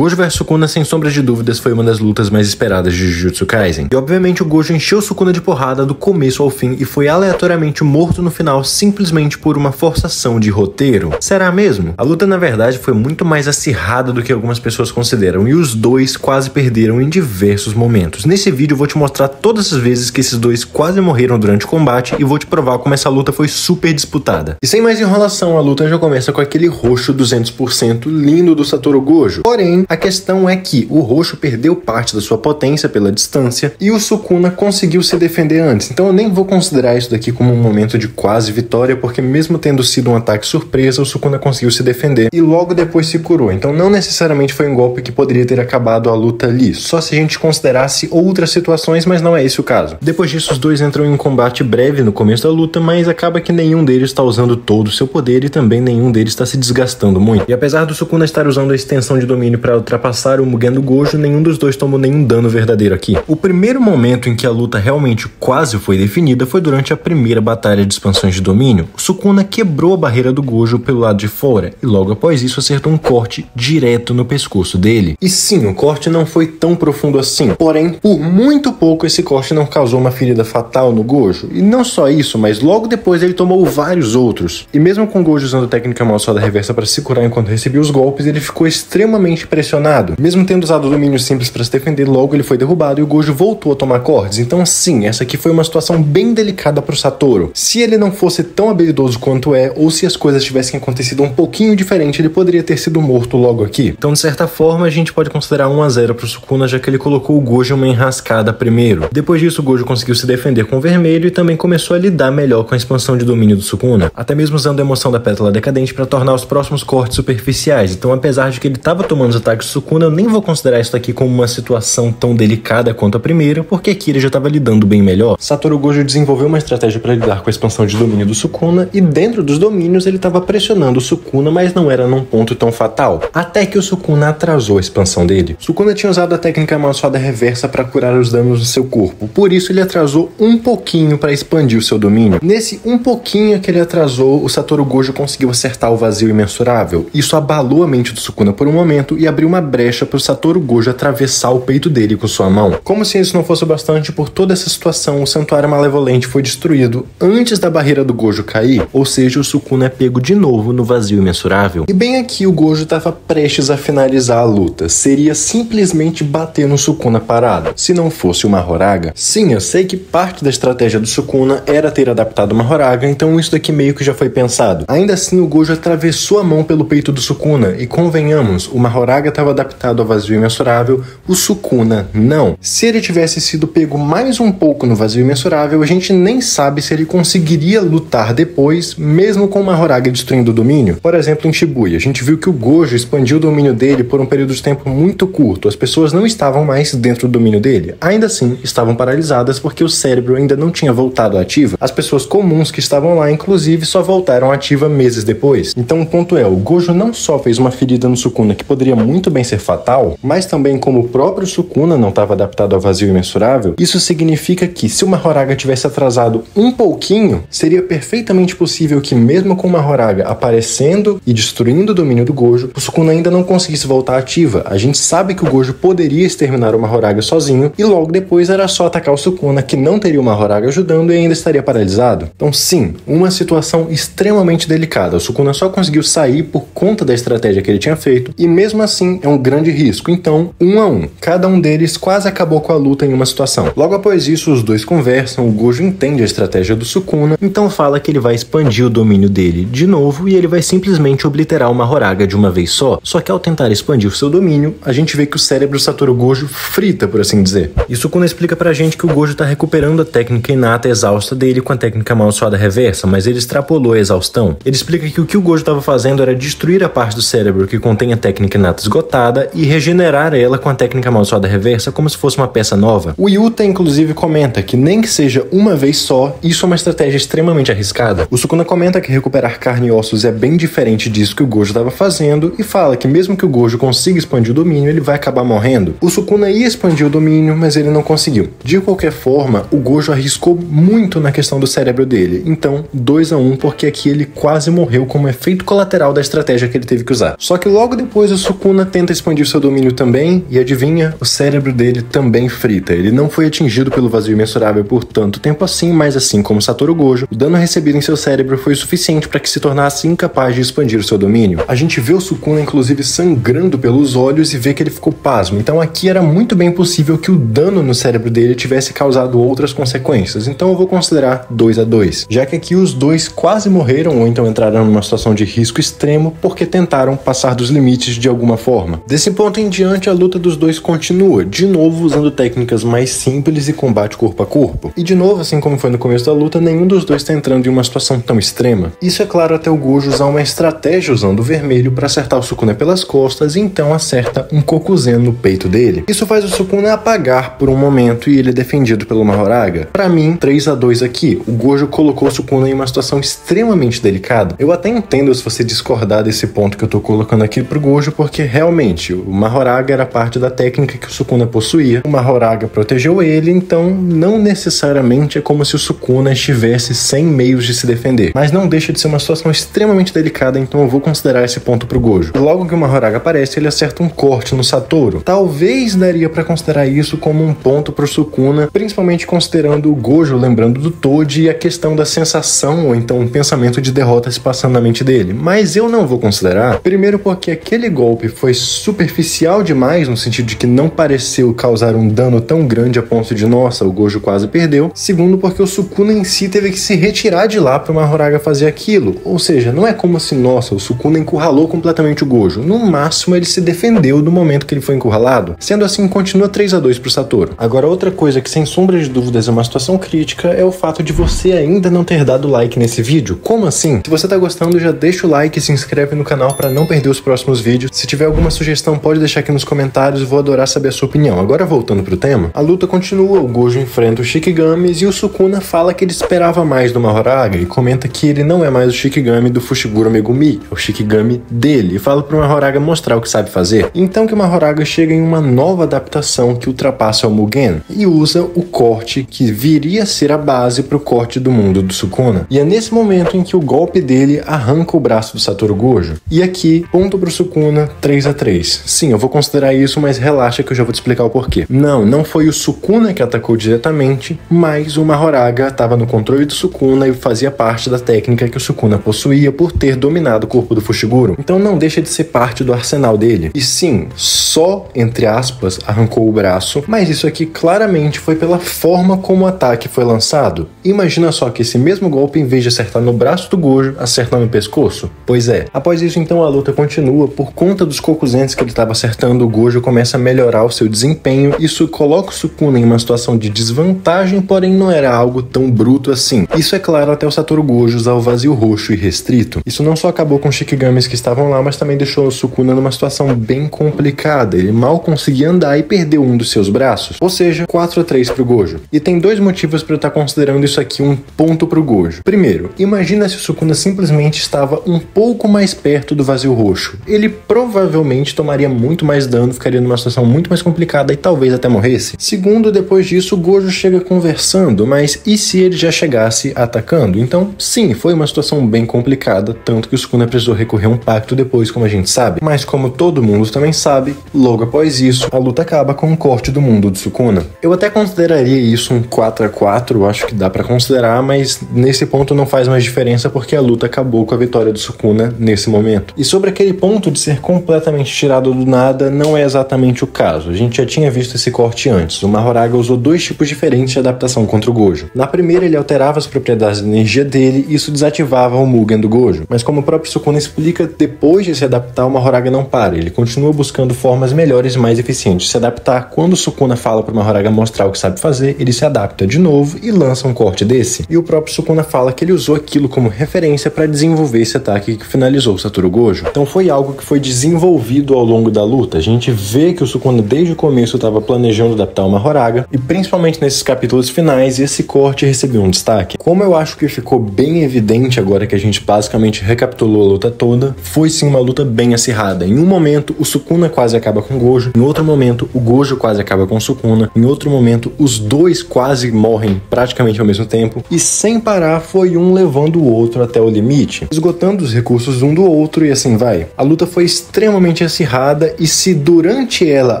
Gojo vs Sukuna, sem sombra de dúvidas, foi uma das lutas mais esperadas de Jujutsu Kaisen. E obviamente o Gojo encheu Sukuna de porrada do começo ao fim e foi aleatoriamente morto no final simplesmente por uma forçação de roteiro. Será mesmo? A luta na verdade foi muito mais acirrada do que algumas pessoas consideram e os dois quase perderam em diversos momentos. Nesse vídeo eu vou te mostrar todas as vezes que esses dois quase morreram durante o combate e vou te provar como essa luta foi super disputada. E sem mais enrolação, a luta já começa com aquele roxo 200% lindo do Satoru Gojo. Porém, a questão é que o roxo perdeu parte da sua potência pela distância e o Sukuna conseguiu se defender antes. Então eu nem vou considerar isso daqui como um momento de quase vitória, porque mesmo tendo sido um ataque surpresa, o Sukuna conseguiu se defender e logo depois se curou. Então não necessariamente foi um golpe que poderia ter acabado a luta ali, só se a gente considerasse outras situações, mas não é esse o caso. Depois disso, os dois entram em um combate breve no começo da luta, mas acaba que nenhum deles está usando todo o seu poder e também nenhum deles está se desgastando muito. E apesar do Sukuna estar usando a extensão de domínio para ultrapassar o Mugen do Gojo, nenhum dos dois tomou nenhum dano verdadeiro aqui. O primeiro momento em que a luta realmente quase foi definida foi durante a primeira batalha de expansões de domínio. O Sukuna quebrou a barreira do Gojo pelo lado de fora e logo após isso acertou um corte direto no pescoço dele. E sim, o corte não foi tão profundo assim, porém, por muito pouco esse corte não causou uma ferida fatal no Gojo. E não só isso, mas logo depois ele tomou vários outros. E mesmo com o Gojo usando a técnica amaldiçoada reversa para se curar enquanto recebia os golpes, ele ficou extremamente pressionado. Mesmo tendo usado o domínio simples para se defender, logo ele foi derrubado e o Gojo voltou a tomar cortes. Então sim, essa aqui foi uma situação bem delicada para o Satoru. Se ele não fosse tão habilidoso quanto é, ou se as coisas tivessem acontecido um pouquinho diferente, ele poderia ter sido morto logo aqui. Então de certa forma a gente pode considerar 1-0 para o Sukuna, já que ele colocou o Gojo em uma enrascada primeiro. Depois disso o Gojo conseguiu se defender com o vermelho e também começou a lidar melhor com a expansão de domínio do Sukuna, até mesmo usando a emoção da pétala decadente para tornar os próximos cortes superficiais. Então apesar de que ele estava tomando os ataques do Sukuna, eu nem vou considerar isso aqui como uma situação tão delicada quanto a primeira, porque aqui ele já estava lidando bem melhor. Satoru Gojo desenvolveu uma estratégia para lidar com a expansão de domínio do Sukuna e dentro dos domínios ele estava pressionando o Sukuna, mas não era num ponto tão fatal, até que o Sukuna atrasou a expansão dele. Sukuna tinha usado a técnica amaldiçoada reversa para curar os danos no seu corpo, por isso ele atrasou um pouquinho para expandir o seu domínio. Nesse um pouquinho que ele atrasou, o Satoru Gojo conseguiu acertar o vazio imensurável. Isso abalou a mente do Sukuna por um momento e abriu uma brecha para o Satoru Gojo atravessar o peito dele com sua mão. Como se isso não fosse bastante, por toda essa situação, o Santuário Malevolente foi destruído antes da barreira do Gojo cair, ou seja, o Sukuna é pego de novo no vazio imensurável. E bem aqui o Gojo estava prestes a finalizar a luta. Seria simplesmente bater no Sukuna parado, se não fosse uma Horaga. Sim, eu sei que parte da estratégia do Sukuna era ter adaptado uma Horaga, então isso daqui meio que já foi pensado. Ainda assim, o Gojo atravessou a mão pelo peito do Sukuna, e convenhamos, uma Horaga estava adaptado ao vazio imensurável, o Sukuna não. Se ele tivesse sido pego mais um pouco no vazio imensurável, a gente nem sabe se ele conseguiria lutar depois, mesmo com uma Horaga destruindo o domínio. Por exemplo, em Shibuya, a gente viu que o Gojo expandiu o domínio dele por um período de tempo muito curto. As pessoas não estavam mais dentro do domínio dele. Ainda assim, estavam paralisadas porque o cérebro ainda não tinha voltado ativa. As pessoas comuns que estavam lá, inclusive, só voltaram ativa meses depois. Então o ponto é, o Gojo não só fez uma ferida no Sukuna que poderia muito bem ser fatal, mas também como o próprio Sukuna não estava adaptado ao vazio imensurável, isso significa que se uma Horaga tivesse atrasado um pouquinho, seria perfeitamente possível que mesmo com uma Horaga aparecendo e destruindo o domínio do Gojo, o Sukuna ainda não conseguisse voltar ativa. A gente sabe que o Gojo poderia exterminar uma Horaga sozinho e logo depois era só atacar o Sukuna, que não teria uma Horaga ajudando e ainda estaria paralisado. Então sim, uma situação extremamente delicada. O Sukuna só conseguiu sair por conta da estratégia que ele tinha feito e mesmo assim é um grande risco. Então, 1-1. Cada um deles quase acabou com a luta em uma situação. Logo após isso, os dois conversam, o Gojo entende a estratégia do Sukuna, então fala que ele vai expandir o domínio dele de novo e ele vai simplesmente obliterar uma Horaga de uma vez só. Só que ao tentar expandir o seu domínio, a gente vê que o cérebro do Satoru Gojo frita, por assim dizer. E Sukuna explica pra gente que o Gojo tá recuperando a técnica inata exausta dele com a técnica amaldiçoada reversa, mas ele extrapolou a exaustão. Ele explica que o Gojo estava fazendo era destruir a parte do cérebro que contém a técnica inata esgotada e regenerar ela com a técnica amaldiçoada reversa como se fosse uma peça nova. O Yuta inclusive comenta que nem que seja uma vez só, isso é uma estratégia extremamente arriscada. O Sukuna comenta que recuperar carne e ossos é bem diferente disso que o Gojo estava fazendo e fala que mesmo que o Gojo consiga expandir o domínio, ele vai acabar morrendo. O Sukuna ia expandir o domínio, mas ele não conseguiu. De qualquer forma, o Gojo arriscou muito na questão do cérebro dele, então 2-1, porque aqui ele quase morreu como efeito colateral da estratégia que ele teve que usar. Só que logo depois o Sukuna tenta expandir seu domínio também, e adivinha? O cérebro dele também frita. Ele não foi atingido pelo vazio imensurável por tanto tempo assim, mas assim como Satoru Gojo, o dano recebido em seu cérebro foi o suficiente para que se tornasse incapaz de expandir o seu domínio. A gente vê o Sukuna inclusive sangrando pelos olhos e vê que ele ficou pasmo, então aqui era muito bem possível que o dano no cérebro dele tivesse causado outras consequências, então eu vou considerar 2-2, já que aqui os dois quase morreram ou então entraram numa situação de risco extremo porque tentaram passar dos limites de alguma forma. Desse ponto em diante, a luta dos dois continua, de novo usando técnicas mais simples e combate corpo a corpo. E de novo, assim como foi no começo da luta, nenhum dos dois está entrando em uma situação tão extrema. Isso é claro até o Gojo usar uma estratégia usando o vermelho para acertar o Sukuna pelas costas e então acerta um Kokuzen no peito dele. Isso faz o Sukuna apagar por um momento e ele é defendido pelo Mahoraga. Para mim, 3-2 aqui. O Gojo colocou o Sukuna em uma situação extremamente delicada. Eu até entendo se você discordar desse ponto que eu tô colocando aqui pro Gojo, porque realmente o Mahoraga era parte da técnica que o Sukuna possuía. O Mahoraga protegeu ele, então não necessariamente é como se o Sukuna estivesse sem meios de se defender. Mas não deixa de ser uma situação extremamente delicada, então eu vou considerar esse ponto pro Gojo. Logo que o Mahoraga aparece, ele acerta um corte no Satoru. Talvez daria pra considerar isso como um ponto pro Sukuna, principalmente considerando o Gojo lembrando do Toji e a questão da sensação ou então um pensamento de derrota se passando na mente dele. Mas eu não vou considerar, primeiro porque aquele golpe foi superficial demais, no sentido de que não pareceu causar um dano tão grande a ponto de, nossa, o Gojo quase perdeu. Segundo, porque o Sukuna em si teve que se retirar de lá para o Mahoraga fazer aquilo. Ou seja, não é como se, nossa, o Sukuna encurralou completamente o Gojo. No máximo, ele se defendeu do momento que ele foi encurralado. Sendo assim, continua 3-2 pro Satoru. Agora, outra coisa que sem sombra de dúvidas é uma situação crítica é o fato de você ainda não ter dado like nesse vídeo. Como assim? Se você tá gostando, já deixa o like e se inscreve no canal para não perder os próximos vídeos. Se tiver alguma sugestão, pode deixar aqui nos comentários, vou adorar saber a sua opinião. Agora, voltando pro tema, a luta continua, o Gojo enfrenta os Shikigamis e o Sukuna fala que ele esperava mais do Mahoraga e comenta que ele não é mais o Shikigami do Fushiguro Megumi, é o Shikigami dele, e fala pro Mahoraga mostrar o que sabe fazer. Então que o Mahoraga chega em uma nova adaptação que ultrapassa o Mugen e usa o corte que viria a ser a base pro corte do mundo do Sukuna. E é nesse momento em que o golpe dele arranca o braço do Satoru Gojo. E aqui, ponto pro Sukuna, 3-3. Sim, eu vou considerar isso, mas relaxa que eu já vou te explicar o porquê. Não foi o Sukuna que atacou diretamente, mas o Mahoraga estava no controle do Sukuna e fazia parte da técnica que o Sukuna possuía por ter dominado o corpo do Fushiguro. Então não deixa de ser parte do arsenal dele. E sim, só, entre aspas, arrancou o braço, mas isso aqui claramente foi pela forma como o ataque foi lançado. Imagina só que esse mesmo golpe, em vez de acertar no braço do Gojo, acerta no pescoço. Pois é. Após isso, então, a luta continua. Por conta dos Kokuzens que ele estava acertando, o Gojo começa a melhorar o seu desempenho. Isso coloca o Sukuna em uma situação de desvantagem, porém não era algo tão bruto assim. Isso é claro até o Satoru Gojo usar o vazio roxo e restrito. Isso não só acabou com os Shikigamis que estavam lá, mas também deixou o Sukuna numa situação bem complicada. Ele mal conseguia andar e perdeu um dos seus braços. Ou seja, 4-3 pro Gojo. E tem dois motivos para eu estar considerando isso aqui um ponto pro Gojo. Primeiro, imagina se o Sukuna simplesmente estava um pouco mais perto do vazio roxo. Ele provavelmente tomaria muito mais dano, ficaria numa situação muito mais complicada e talvez até morresse. Segundo, depois disso, o Gojo chega conversando, mas e se ele já chegasse atacando? Então, sim, foi uma situação bem complicada, tanto que o Sukuna precisou recorrer a um pacto depois, como a gente sabe. Mas como todo mundo também sabe, logo após isso, a luta acaba com um corte do mundo do Sukuna. Eu até consideraria isso um 4-4, eu acho que dá pra considerar, mas nesse ponto não faz mais diferença porque a luta acabou com a vitória do Sukuna nesse momento. E sobre aquele ponto de ser completamente tirado do nada, não é exatamente o caso. A gente já tinha visto esse corte antes. O Mahoraga usou dois tipos diferentes de adaptação contra o Gojo. Na primeira, ele alterava as propriedades da energia dele e isso desativava o Mugen do Gojo. Mas como o próprio Sukuna explica, depois de se adaptar, o Mahoraga não para. Ele continua buscando formas melhores e mais eficientes de se adaptar. Quando o Sukuna fala pro Mahoraga mostrar o que sabe fazer, ele se adapta de novo e lança um corte desse. E o próprio Sukuna fala que ele usou aquilo como referência para desenvolver esse ataque que finalizou o Satoru Gojo. Então foi algo que foi desenvolvido ao longo da luta. A gente vê que o Sukuna desde o começo estava planejando adaptar o Mahoraga e principalmente nesses capítulos finais esse corte recebeu um destaque. Como eu acho que ficou bem evidente agora que a gente basicamente recapitulou a luta toda, foi sim uma luta bem acirrada. Em um momento o Sukuna quase acaba com o Gojo, em outro momento o Gojo quase acaba com o Sukuna, em outro momento os dois quase morrem praticamente ao mesmo tempo e sem parar foi um levando o outro até o limite, esgotando os recursos um do outro e assim vai. A luta foi extremamente extremamente acirrada, e se durante ela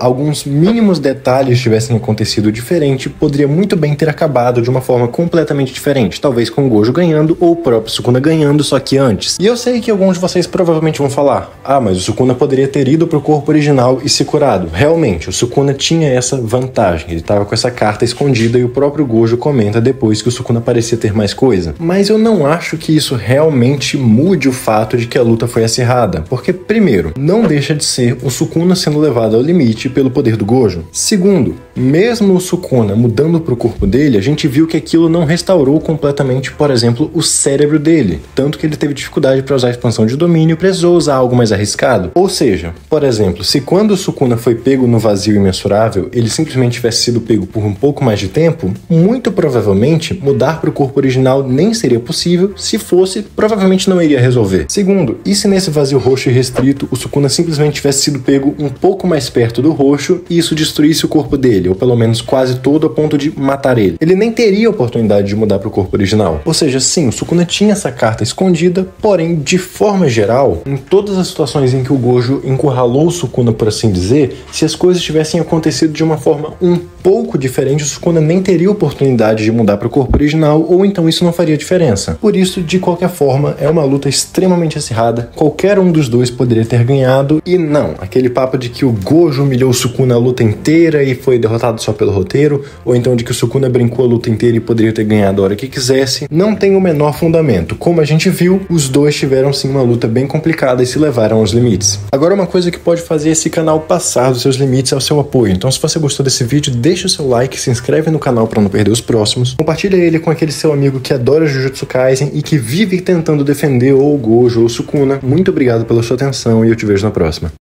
alguns mínimos detalhes tivessem acontecido diferente, poderia muito bem ter acabado de uma forma completamente diferente, talvez com o Gojo ganhando ou o próprio Sukuna ganhando, só que antes. E eu sei que alguns de vocês provavelmente vão falar: ah, mas o Sukuna poderia ter ido pro corpo original e se curado. Realmente, o Sukuna tinha essa vantagem, ele estava com essa carta escondida, e o próprio Gojo comenta depois que o Sukuna parecia ter mais coisa. Mas eu não acho que isso realmente mude o fato de que a luta foi acirrada, porque primeiro, não deixa de ser o Sukuna sendo levado ao limite pelo poder do Gojo. Segundo, mesmo o Sukuna mudando pro corpo dele, a gente viu que aquilo não restaurou completamente, por exemplo, o cérebro dele, tanto que ele teve dificuldade para usar a expansão de domínio e precisou usar algo mais arriscado. Ou seja, por exemplo, se quando o Sukuna foi pego no vazio imensurável, ele simplesmente tivesse sido pego por um pouco mais de tempo, muito provavelmente mudar para o corpo original nem seria possível. Se fosse, provavelmente não iria resolver. Segundo, e se nesse vazio roxo e restrito o Sukuna simplesmente tivesse sido pego um pouco mais perto do roxo e isso destruísse o corpo dele, ou pelo menos quase todo, a ponto de matar ele? Ele nem teria a oportunidade de mudar para o corpo original. Ou seja, sim, o Sukuna tinha essa carta escondida, porém, de forma geral, em todas as situações em que o Gojo encurralou o Sukuna, por assim dizer, se as coisas tivessem acontecido de uma forma um pouco diferente, o Sukuna nem teria oportunidade de mudar para o corpo original, ou então isso não faria diferença. Por isso, de qualquer forma, é uma luta extremamente acirrada, qualquer um dos dois poderia ter ganhado, e não, aquele papo de que o Gojo humilhou o Sukuna a luta inteira e foi derrotado só pelo roteiro, ou então de que o Sukuna brincou a luta inteira e poderia ter ganhado a hora que quisesse, não tem o menor fundamento. Como a gente viu, os dois tiveram sim uma luta bem complicada e se levaram aos limites. Agora, uma coisa que pode fazer esse canal passar dos seus limites é o seu apoio. Então, se você gostou desse vídeo, deixa o seu like, se inscreve no canal para não perder os próximos, compartilha ele com aquele seu amigo que adora Jujutsu Kaisen e que vive tentando defender ou o Gojo ou o Sukuna. Muito obrigado pela sua atenção e eu te vejo na próxima.